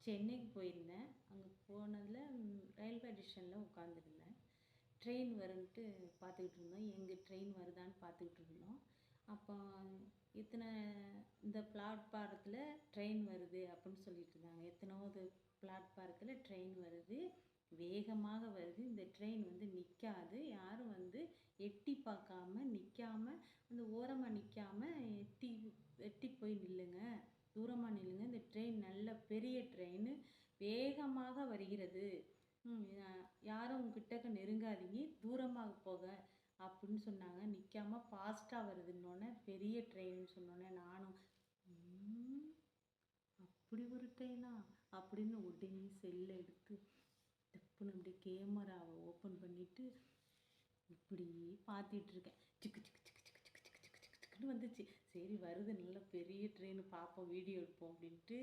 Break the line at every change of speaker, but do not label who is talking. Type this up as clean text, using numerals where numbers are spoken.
சென்னைக்கு போயிருந்தேன். அங்கே போனதில் ரயில்வே ஸ்டேஷனில் உட்காந்துருந்தேன். ட்ரெயின் வரும்ன்ட்டு பார்த்துக்கிட்டு இருந்தோம். எங்கே ட்ரெயின் வருதான்னு பார்த்துக்கிட்டு இருந்தோம். அப்போ இத்தனை இந்த பிளாட்பாரத்தில் ட்ரெயின் வருது அப்படின்னு சொல்லிட்டு இருந்தாங்க. எத்தனாவது பிளாட்பாரத்தில் ட்ரெயின் வருது, வேகமாக வருது. இந்த ட்ரெயின் வந்து நிற்காது. யாரும் வந்து எட்டி பார்க்காம நிற்காம, அந்த ஓரமாக நிற்காம எட்டி எட்டி போய் நில்லுங்க, தூரமாக நில்லுங்க. இந்த ட்ரெயின் நல்ல பெரிய ட்ரெயின் வேகமாக வருகிறது. யாரும் உங்ககிட்ட நெருங்காதீங்க, தூரமாக போக அப்படின்னு சொன்னாங்க. நிற்காம ஃபாஸ்ட்டாக வருதுன்னொன்னே, பெரிய ட்ரெயின்னு சொன்னோன்னே நானும் அப்படி ஒரு ட்ரெயினா அப்படின்னு உடனே செல்லை எடுத்து டப்புன்னு அப்படியே கேமராவை ஓப்பன் பண்ணிவிட்டு இப்படி பார்த்துட்ருக்கேன். சிக்கு சிக்கு சிக்கு சிக்கு சிக்கு சிக்கு சிக்கு சிக்குன்னு வந்துச்சு. சரி வருது, நல்ல பெரிய ட்ரெயின், பார்ப்போம் வீடியோ எடுப்போம் அப்படின்ட்டு